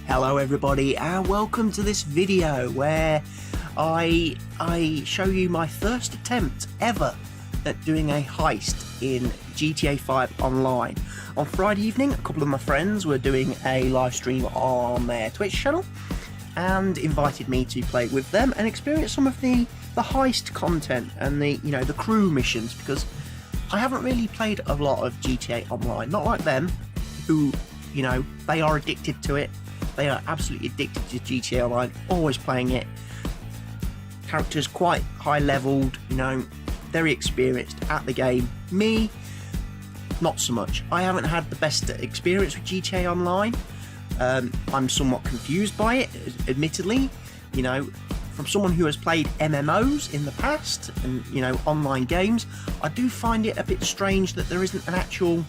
Hello everybody and welcome to this video where I show you my first attempt ever at doing a heist in GTA 5 Online. On Friday evening, a couple of my friends were doing a live stream on their Twitch channel and invited me to play with them and experience some of the heist content and the crew missions, because I haven't really played a lot of GTA Online, not like them who, they are addicted to it. They are absolutely addicted to GTA Online, always playing it. Characters quite high leveled, very experienced at the game. Me, not so much. I haven't had the best experience with GTA Online. I'm somewhat confused by it, admittedly. From someone who has played MMOs in the past and, online games, I do find it a bit strange that there isn't an actual,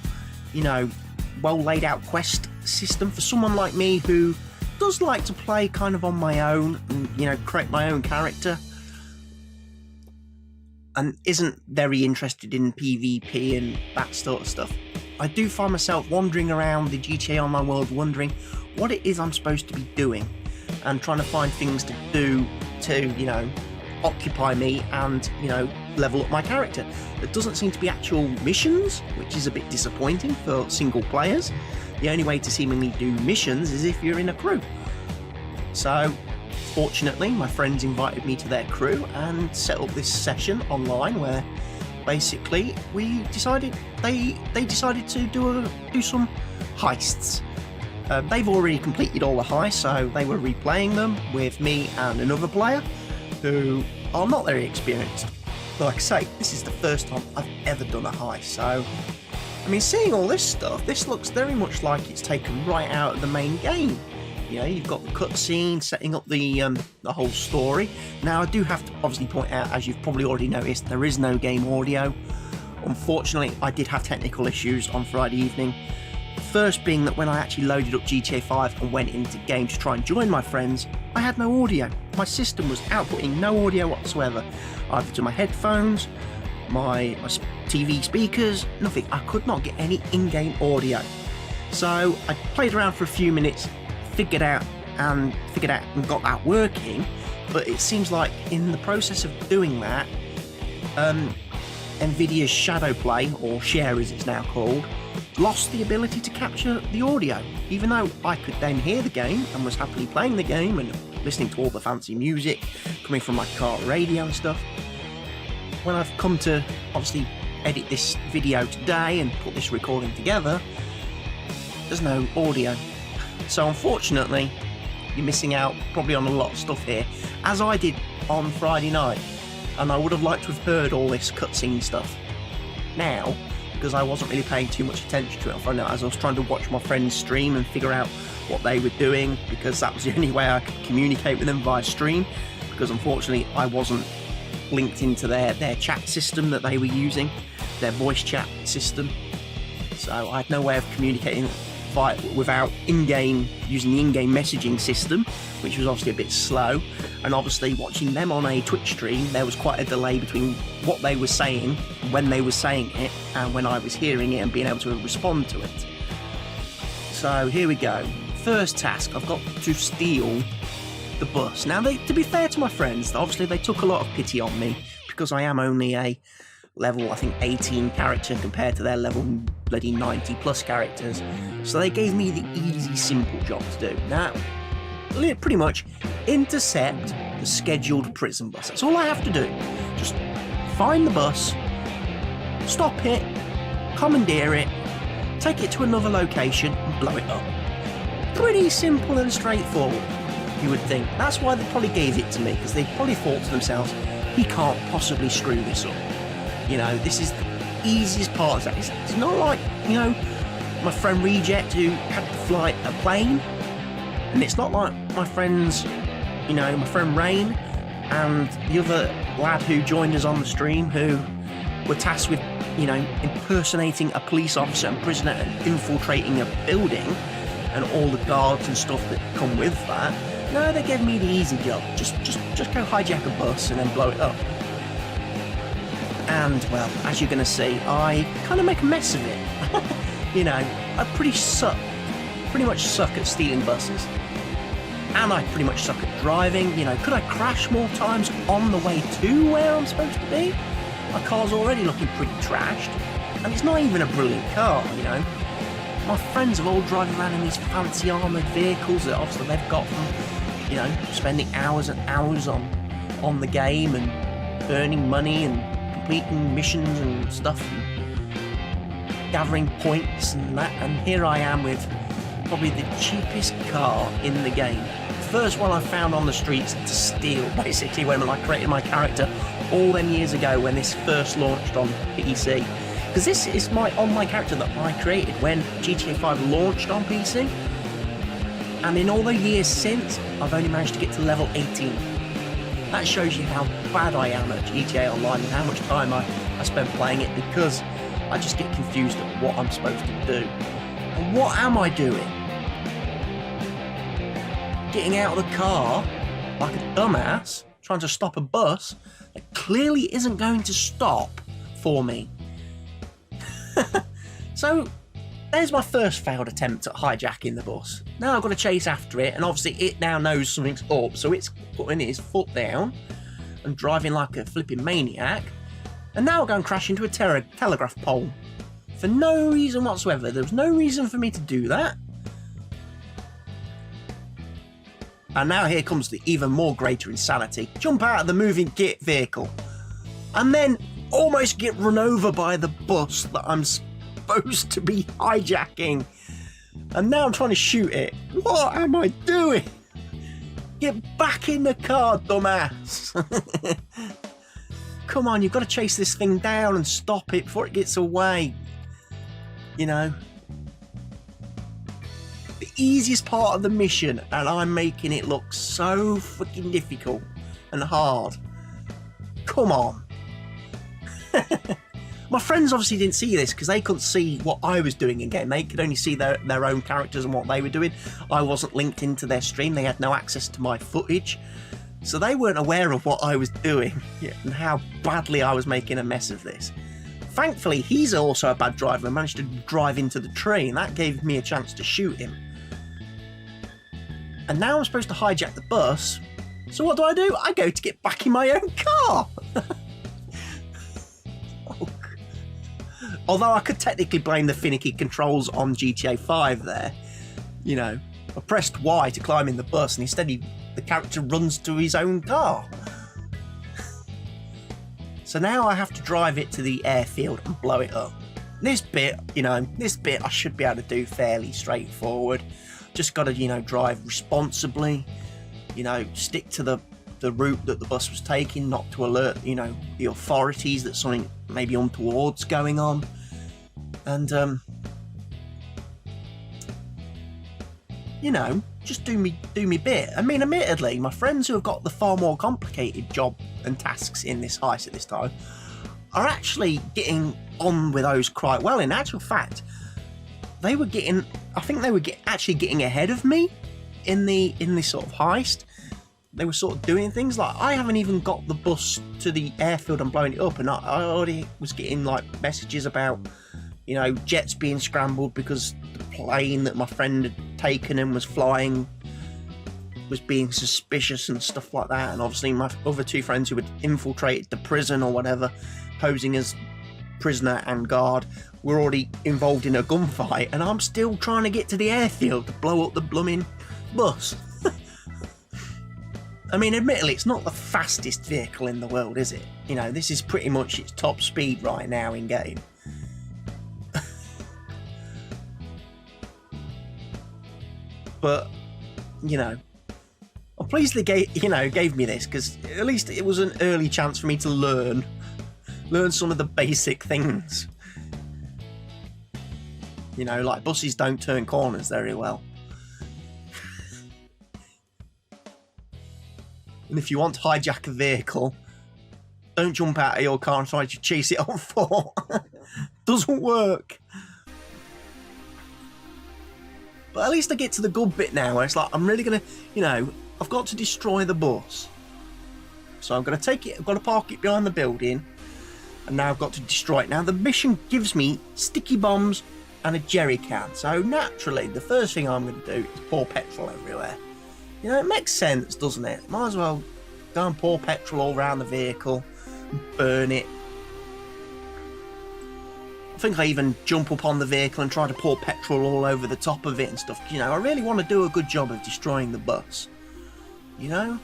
well laid out quest system for someone like me who does like to play kind of on my own and create my own character and isn't very interested in PvP and that sort of stuff. I do find myself wandering around the GTA Online world wondering what it is I'm supposed to be doing and trying to find things to do to occupy me and level up my character. There doesn't seem to be actual missions, which is a bit disappointing for single players. The only way to seemingly do missions is if you're in a crew. So fortunately my friends invited me to their crew and set up this session online where basically they decided to do some heists. They've already completed all the heists, so they were replaying them with me and another player who are not very experienced. Like I say, this is the first time I've ever done a heist, so seeing all this stuff, this looks very much like it's taken right out of the main game. You've got the cutscene setting up the whole story. Now, I do have to obviously point out, as you've probably already noticed, there is no game audio. Unfortunately, I did have technical issues on Friday evening. First being that when I actually loaded up GTA 5 and went into game to try and join my friends, I had no audio. My system was outputting no audio whatsoever, either to my headphones, my TV speakers, nothing. I could not get any in-game audio. So I played around for a few minutes, figured out and got that working, but it seems like in the process of doing that, Nvidia's Shadow Play, or Share as it's now called, lost the ability to capture the audio, even though I could then hear the game and was happily playing the game and listening to all the fancy music coming from my car radio and stuff. When I've come to obviously edit this video today and put this recording together, there's no audio. So unfortunately, you're missing out probably on a lot of stuff here, as I did on Friday night, and I would have liked to have heard all this cutscene stuff. Now, because I wasn't really paying too much attention to it on Friday night, as I was trying to watch my friends stream and figure out what they were doing, because that was the only way I could communicate with them via stream, because unfortunately I wasn't linked into their chat system that they were using, their voice chat system, so I had no way of communicating without using the in-game messaging system, which was obviously a bit slow. And obviously watching them on a Twitch stream, there was quite a delay between what they were saying, when they were saying it, and when I was hearing it and being able to respond to it. So here we go. First task, I've got to steal the bus. Now, to be fair to my friends, obviously they took a lot of pity on me because I am only a level, I think, 18 character compared to their level bloody 90 plus characters. So they gave me the easy, simple job to do. Now, pretty much intercept the scheduled prison bus. That's all I have to do. Just find the bus, stop it, commandeer it, take it to another location and blow it up. Pretty simple and straightforward, you would think. That's why they probably gave it to me, because they probably thought to themselves, he can't possibly screw this up. This is the easiest part of that. It's not like, my friend Reiject who had to fly a plane, and it's not like my friends, my friend Rain and the other lad who joined us on the stream who were tasked with, impersonating a police officer and prisoner and infiltrating a building and all the guards and stuff that come with that. No, they gave me the easy job. Just go hijack a bus and then blow it up. And, well, as you're going to see, I kind of make a mess of it. I pretty much suck at stealing buses. and I pretty much suck at driving. You know, could I crash more times on the way to where I'm supposed to be? My car's already looking pretty trashed, and it's not even a brilliant car, you know. My friends are all driving around in these fancy armoured vehicles that obviously they've got from, you know, spending hours and hours on the game and earning money and completing missions and stuff and gathering points and that. And here I am with probably the cheapest car in the game. First one I found on the streets to steal, basically, when I created my character all them years ago when this first launched on PC. Because this is my online character that I created when GTA 5 launched on PC. And in all the years since, I've only managed to get to level 18. That shows you how bad I am at GTA Online and how much time I spend playing it, because I just get confused at what I'm supposed to do. And what am I doing? Getting out of the car like a dumbass, trying to stop a bus that clearly isn't going to stop for me. So there's my first failed attempt at hijacking the bus. Now I've got to chase after it, and obviously it now knows something's up, so it's putting its foot down and driving like a flipping maniac. And now I'll go and crash into a telegraph pole for no reason whatsoever. There was no reason for me to do that. And now here comes the even more greater insanity. Jump out of the moving kit vehicle and then almost get run over by the bus that I'm supposed to be hijacking. And now I'm trying to shoot it. What am I doing? Get back in the car, dumbass. Come on, you've got to chase this thing down and stop it before it gets away. You know, the easiest part of the mission, and I'm making it look so freaking difficult and hard. Come on. My friends obviously didn't see this because they couldn't see what I was doing in game. They could only see their own characters and what they were doing. I wasn't linked into their stream. They had no access to my footage. So they weren't aware of what I was doing and how badly I was making a mess of this. Thankfully, he's also a bad driver and managed to drive into the tree, and that gave me a chance to shoot him. And now I'm supposed to hijack the bus. So what do? I go to get back in my own car. Although I could technically blame the finicky controls on GTA 5 there. You know, I pressed Y to climb in the bus and instead the character runs to his own car. So now I have to drive it to the airfield and blow it up. This bit, I should be able to do fairly straightforward. Just got to, drive responsibly. Stick to the route that the bus was taking, not to alert, the authorities that something maybe untoward's going on. And, just do me bit. I mean, admittedly, my friends who have got the far more complicated job and tasks in this heist at this time are actually getting on with those quite well. In actual fact, I think they were actually getting ahead of me in this sort of heist. They were sort of doing things like, I haven't even got the bus to the airfield and blowing it up, and I already was getting like messages about, jets being scrambled because the plane that my friend had taken and was flying was being suspicious and stuff like that. And obviously my other two friends who had infiltrated the prison or whatever, posing as prisoner and guard, were already involved in a gunfight, and I'm still trying to get to the airfield to blow up the blooming bus. I mean, admittedly, it's not the fastest vehicle in the world, is it? This is pretty much its top speed right now in game. But, I'm pleased they gave me this, because at least it was an early chance for me to learn some of the basic things. Like buses don't turn corners very well. And if you want to hijack a vehicle, don't jump out of your car and try to chase it on foot. Doesn't work. But at least I get to the good bit now, where it's like, I'm really going to, I've got to destroy the bus. So I'm going to take it, I've got to park it behind the building, and now I've got to destroy it. Now the mission gives me sticky bombs and a jerry can. So naturally, the first thing I'm going to do is pour petrol everywhere. You know, it makes sense, doesn't it? Might as well go and pour petrol all around the vehicle, burn it. I think I even jump up on the vehicle and try to pour petrol all over the top of it and stuff. You know, I really want to do a good job of destroying the bus. You know?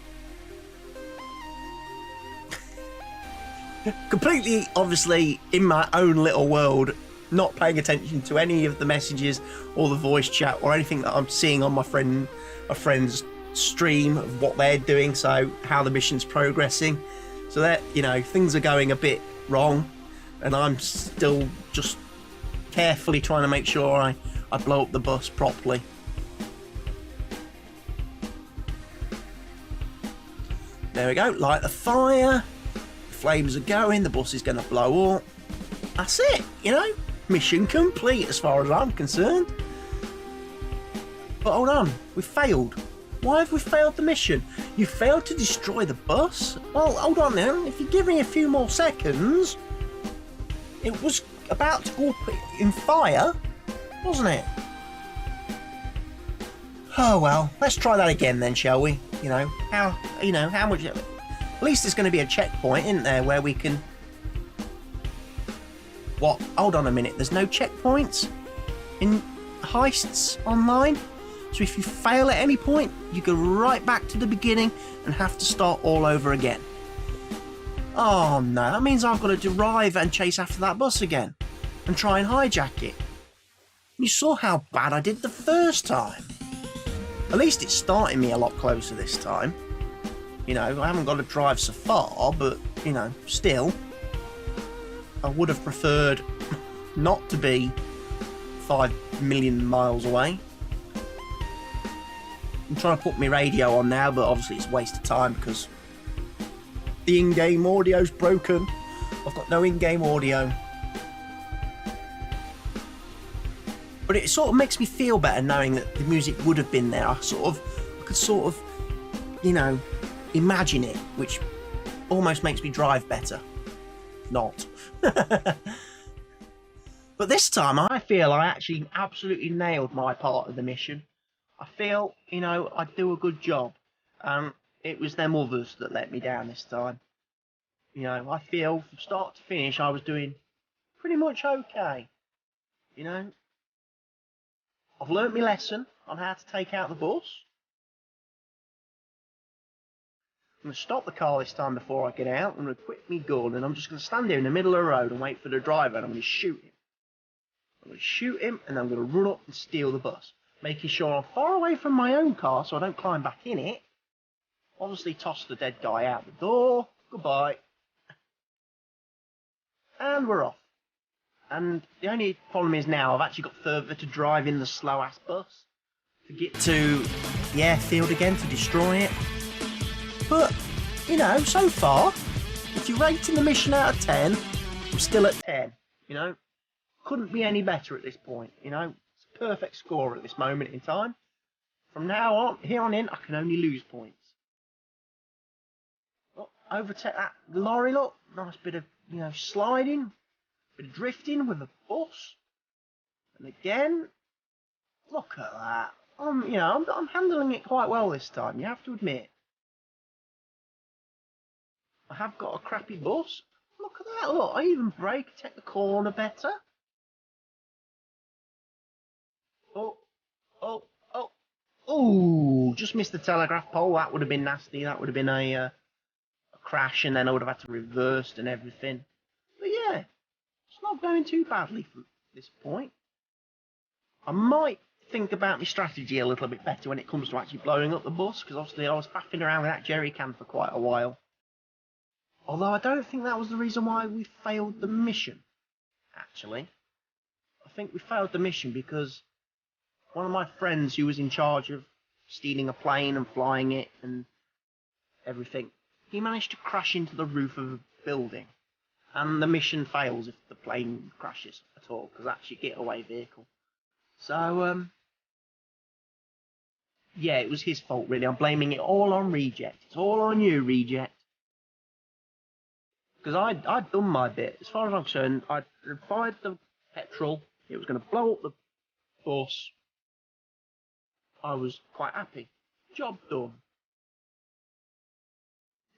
Completely, obviously, in my own little world, not paying attention to any of the messages or the voice chat or anything that I'm seeing on my friend's stream of what they're doing, so how the mission's progressing. So that, you know, things are going a bit wrong, and I'm still just carefully trying to make sure I blow up the bus properly. There we go, light the fire. Flames are going, the bus is going to blow up. That's it, you know, mission complete as far as I'm concerned. But hold on, we failed. Why have we failed the mission? You failed to destroy the bus? Well, hold on then, if you give me a few more seconds, it was about to go up in fire, wasn't it? Oh well, let's try that again then, shall we? You know, how much... At least there's going to be a checkpoint, isn't there, where we can... What? Hold on a minute. There's no checkpoints in Heists online? So if you fail at any point, you go right back to the beginning and have to start all over again. Oh no, that means I've got to drive and chase after that bus again and try and hijack it. You saw how bad I did the first time. At least it's starting me a lot closer this time. You know, I haven't got to drive so far, but, you know, still. I would have preferred not to be 5 million miles away. I'm trying to put my radio on now, but obviously it's a waste of time because the in-game audio's broken. I've got no in-game audio. But it sort of makes me feel better knowing that the music would have been there. I could sort of, you know, imagine it, which almost makes me drive better. Not. But this time I feel I actually absolutely nailed my part of the mission. I feel, you know, I do a good job. It was them others that let me down this time. You know, I feel from start to finish I was doing pretty much okay. You know, I've learnt my lesson on how to take out the bus. I'm going to stop the car this time before I get out. I'm going to quit me gun and I'm just going to stand here in the middle of the road and wait for the driver, and I'm going to shoot him. I'm going to shoot him and I'm going to run up and steal the bus, making sure I'm far away from my own car so I don't climb back in it. Obviously toss the dead guy out the door. Goodbye. And we're off. And the only problem is now I've actually got further to drive in the slow ass bus to get to the airfield again to destroy it. But, you know, so far, if you're rating the mission out of 10, I'm still at 10, you know. Couldn't be any better at this point, you know. It's a perfect score at this moment in time. From now on, here on in, I can only lose points. Look, overtake that lorry, look. Nice bit of, you know, sliding, bit of drifting with the bus. And again, look at that. You know, I'm handling it quite well this time, you have to admit. I have got a crappy bus. Look at that, look, I even brake, take the corner better. Oh, just missed the telegraph pole. That would have been nasty. That would have been a crash, and then I would have had to reverse and everything. But yeah, it's not going too badly from this point. I might think about my strategy a little bit better when it comes to actually blowing up the bus, because obviously I was faffing around with that jerry can for quite a while. Although I don't think that was the reason why we failed the mission, actually. I think we failed the mission because one of my friends who was in charge of stealing a plane and flying it and everything, he managed to crash into the roof of a building. And the mission fails if the plane crashes at all, because that's your getaway vehicle. So, yeah, it was his fault, really. I'm blaming it all on Reiject. It's all on you, Reiject. Because I'd done my bit. As far as I'm concerned, I'd fired the petrol. It was going to blow up the bus. I was quite happy. Job done.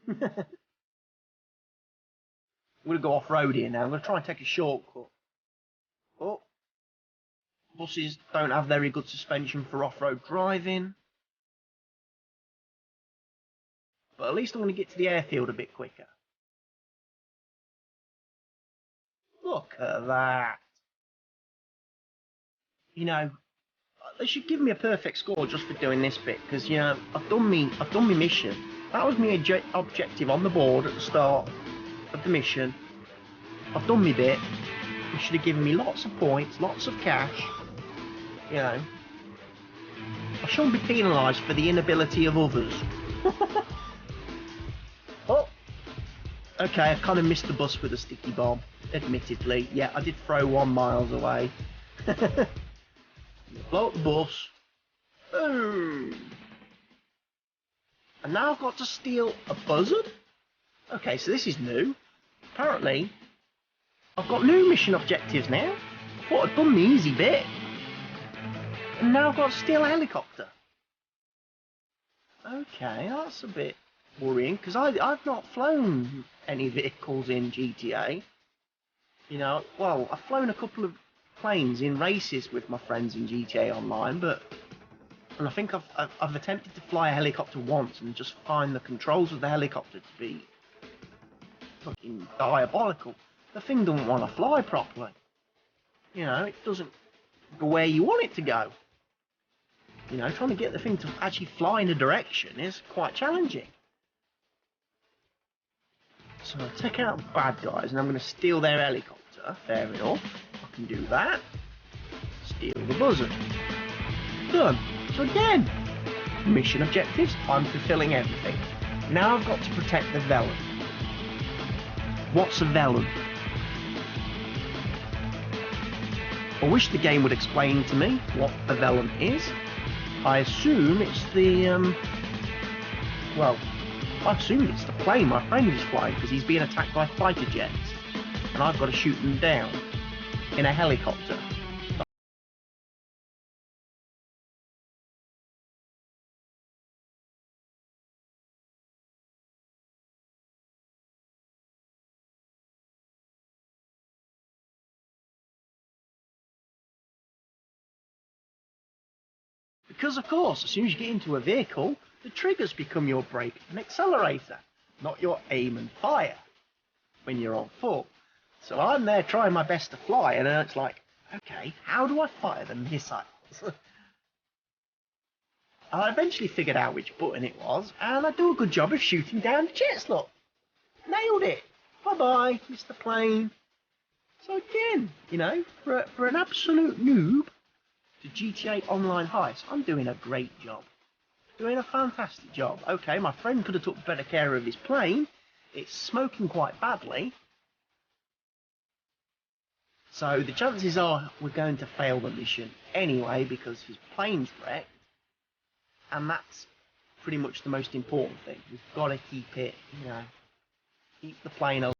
I'm going to go off-road here now. I'm going to try and take a shortcut. Oh. Buses don't have very good suspension for off-road driving. But at least I'm going to get to the airfield a bit quicker. Look at that. You know, they should give me a perfect score just for doing this bit, because, you know, I've done my mission. That was my objective on the board at the start of the mission. I've done my bit. They should have given me lots of points, lots of cash. You know, I shouldn't be penalised for the inability of others. Oh, okay, I kind of missed the bus with a sticky bomb, admittedly. Yeah, I did throw 1 miles away. Blow up the bus. Boom. And now I've got to steal a buzzard? Okay, so this is new. Apparently, I've got new mission objectives now. I thought I'd done the easy bit. And now I've got to steal a helicopter. Okay, that's a bit worrying, because I've not flown any vehicles in GTA. You know, well, I've flown a couple of planes in races with my friends in GTA Online, and I think I've attempted to fly a helicopter once and just find the controls of the helicopter to be fucking diabolical. The thing doesn't want to fly properly. You know, it doesn't go where you want it to go. You know, trying to get the thing to actually fly in a direction is quite challenging. So I'll take out the bad guys and I'm going to steal their helicopter. Fair enough. I can do that. Steal the buzzard. Done. So again, mission objectives. I'm fulfilling everything. Now I've got to protect the Velen. What's a Velen? I wish the game would explain to me what a Velen is. I assume it's the, well, I assume it's the plane my friend is flying, because he's being attacked by fighter jets, and I've got to shoot them down in a helicopter. Because, of course, as soon as you get into a vehicle, the triggers become your brake and accelerator, not your aim and fire when you're on foot. So I'm there trying my best to fly, and then it's like, okay, how do I fire the missiles? I eventually figured out which button it was, and I do a good job of shooting down the jets, look. Nailed it. Bye-bye, Mr. Plane. So again, you know, for an absolute noob, to GTA Online Heist, I'm doing a great job. Doing a fantastic job. Okay, my friend could have took better care of his plane. It's smoking quite badly. So the chances are we're going to fail the mission anyway, because his plane's wrecked. And that's pretty much the most important thing. We've got to keep it, you know, keep the plane alive.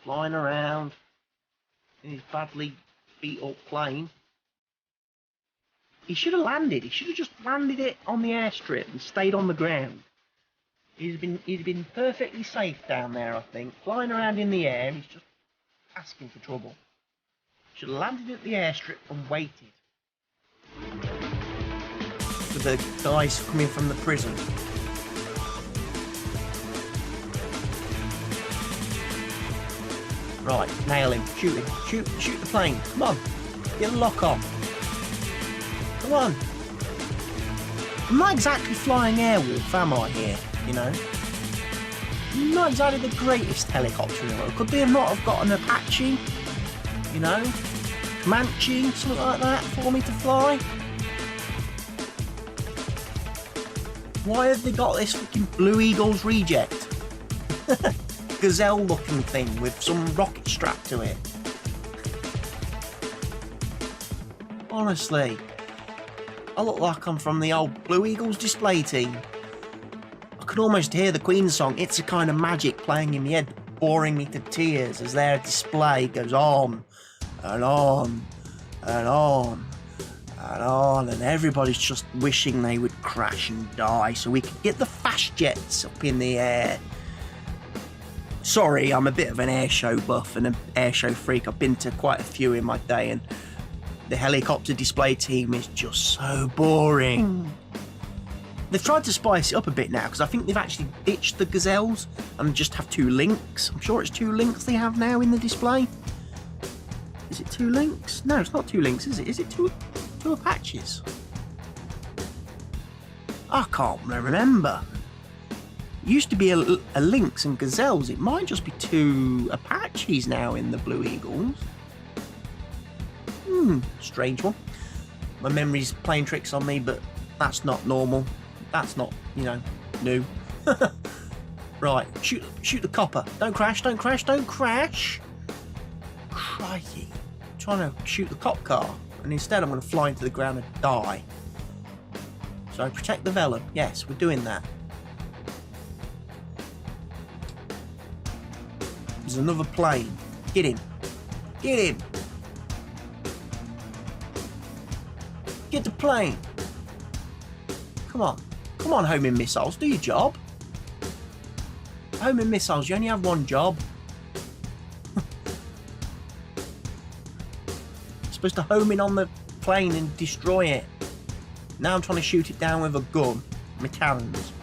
Flying around in his badly beat up plane. He should have landed. He should have just landed it on the airstrip and stayed on the ground. He'd been perfectly safe down there, I think. Flying around in the air, he's just asking for trouble. Should have landed at the airstrip and waited for the guys coming from the prison. Right, nail him. Shoot him. Shoot the plane. Come on. Get the lock on. Come on. I'm not exactly flying Airwolf, am I, here? You know? Not exactly the greatest helicopter in the world. Could they not have got an Apache? You know? Comanche, something like that, for me to fly? Why have they got this fucking Blue Eagles Reiject? Gazelle looking thing with some rocket strap to it. Honestly, I look like I'm from the old Blue Eagles display team. I can almost hear the Queen song, It's a Kind of Magic, playing in my head, boring me to tears as their display goes on and on and on and on, and everybody's just wishing they would crash and die so we could get the fast jets up in the air. Sorry, I'm a bit of an airshow buff and an airshow freak. I've been to quite a few in my day, and the helicopter display team is just so boring. They've tried to spice it up a bit now, because I think they've actually ditched the gazelles and just have 2 links. I'm sure it's 2 links they have now in the display. Is it 2 links? No, it's not 2 links, is it? Is it 2 Apaches? I can't remember. It used to be a lynx and gazelles. It might just be 2 Apaches now in the Blue Eagles. Strange one. My memory's playing tricks on me, but that's not normal. That's not, new. Right, shoot the copper. Don't crash, don't crash, don't crash. Crikey. I'm trying to shoot the cop car, and instead I'm going to fly into the ground and die. So protect the vellum. Yes, we're doing that. There's another plane. Get him. Get him. Get the plane. Come on. Come on, homing missiles. Do your job. Homing missiles, you only have one job. You're supposed to home in on the plane and destroy it. Now I'm trying to shoot it down with a gun. My cannons.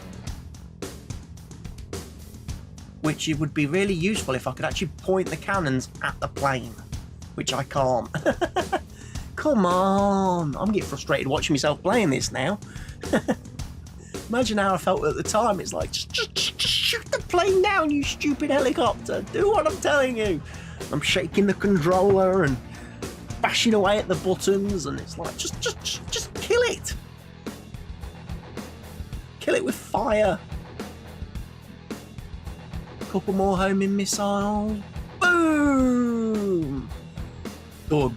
Which it would be really useful if I could actually point the cannons at the plane. Which I can't. Come on. I'm getting frustrated watching myself playing this now. Imagine how I felt at the time. It's like, just shoot the plane down, you stupid helicopter. Do what I'm telling you. I'm shaking the controller and bashing away at the buttons, and it's like, just kill it. Kill it with fire. Couple more homing missiles. Boom. Done.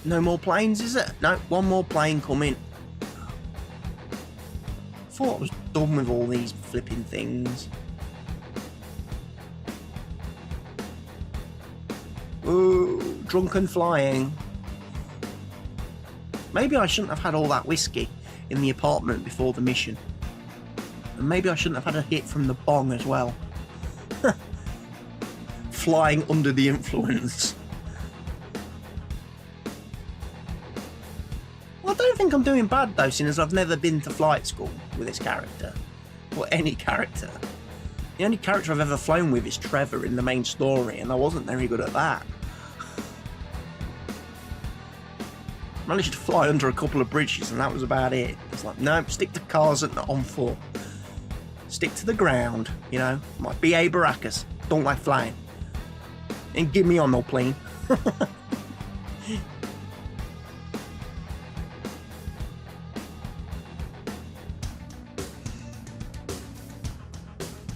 No more planes, is it? No, one more plane coming. Thought I was done with all these flipping things. Ooh, drunken flying. Maybe I shouldn't have had all that whiskey in the apartment before the mission. And maybe I shouldn't have had a hit from the bong as well. Flying under the influence. I don't think I'm doing bad though, seeing as I've never been to flight school with this character. Or any character. The only character I've ever flown with is Trevor in the main story, and I wasn't very good at that. Managed to fly under a couple of bridges, and that was about it. It's like, no, stick to cars and on foot. Stick to the ground, like B.A. Baracus. Don't like flying. And give me on no plane.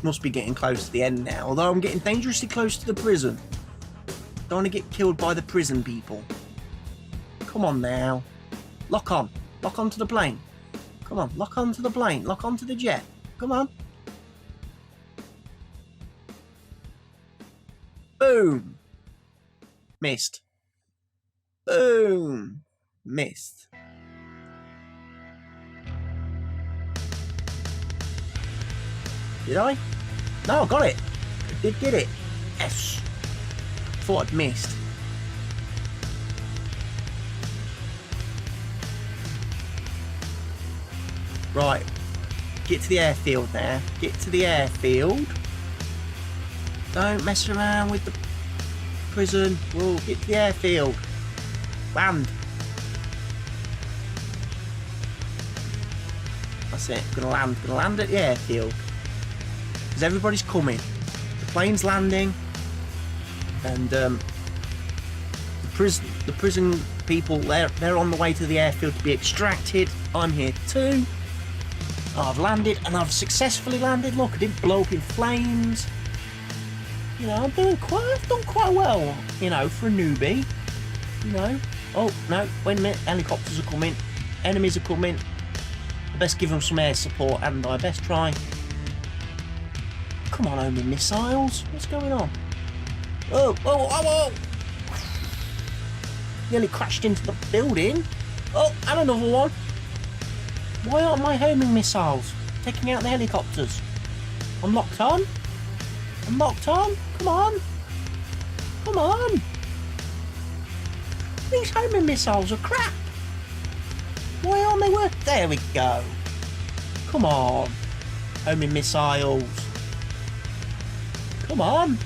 Must be getting close to the end now, although I'm getting dangerously close to the prison. Don't want to get killed by the prison people. Come on now. Lock on. Lock onto the plane. Come on, lock onto the plane. Lock onto the jet. Come on. Boom. Missed. Boom. Missed. Did I? No, I got it. I did get it. Yes. Thought I'd missed. Right. Get to the airfield now. Get to the airfield. Don't mess around with the prison. We'll get to the airfield. Land. That's it. Gonna land at the airfield. Because everybody's coming. The plane's landing. And the prison people, they're on the way to the airfield to be extracted. I'm here too. I've landed, and I've successfully landed. Look, I didn't blow up in flames. You know, I've done quite well, you know, for a newbie. You know. Oh, no, wait a minute. Helicopters are coming. Enemies are coming. I best give them some air support, and I best try. Come on, homing missiles. What's going on? Oh, oh, oh, oh! Nearly crashed into the building. Oh, and another one. Why aren't my homing missiles taking out the helicopters? I'm locked on. I'm locked on. Come on. Come on. These homing missiles are crap. Why aren't they worth? There we go. Come on. Homing missiles. Come on.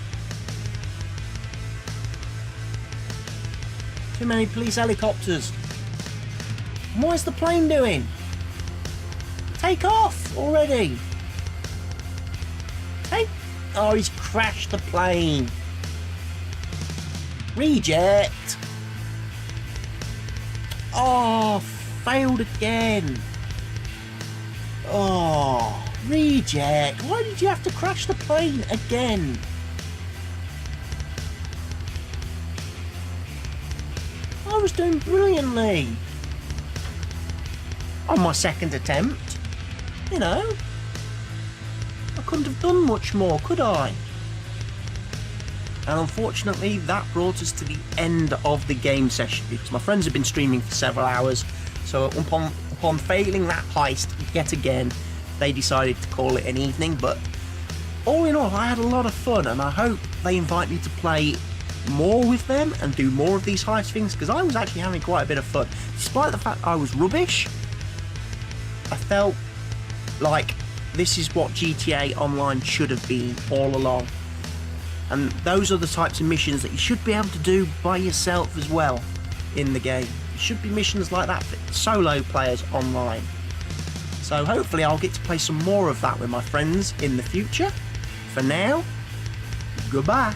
Too many police helicopters. What is the plane doing? Take off already. Oh, he's crashed the plane. Reject. Oh, failed again. Oh, reject. Why did you have to crash the plane again? I was doing brilliantly on my second attempt. You know, I couldn't have done much more, could I? And unfortunately, that brought us to the end of the game session, because my friends have been streaming for several hours. So upon failing that heist yet again, they decided to call it an evening. But all in all, I had a lot of fun, and I hope they invite me to play more with them and do more of these heist things, because I was actually having quite a bit of fun. Despite the fact I was rubbish, I felt like this is what GTA Online should have been all along. And those are the types of missions that you should be able to do by yourself as well in the game. There should be missions like that for solo players online. So hopefully I'll get to play some more of that with my friends in the future. For now, goodbye.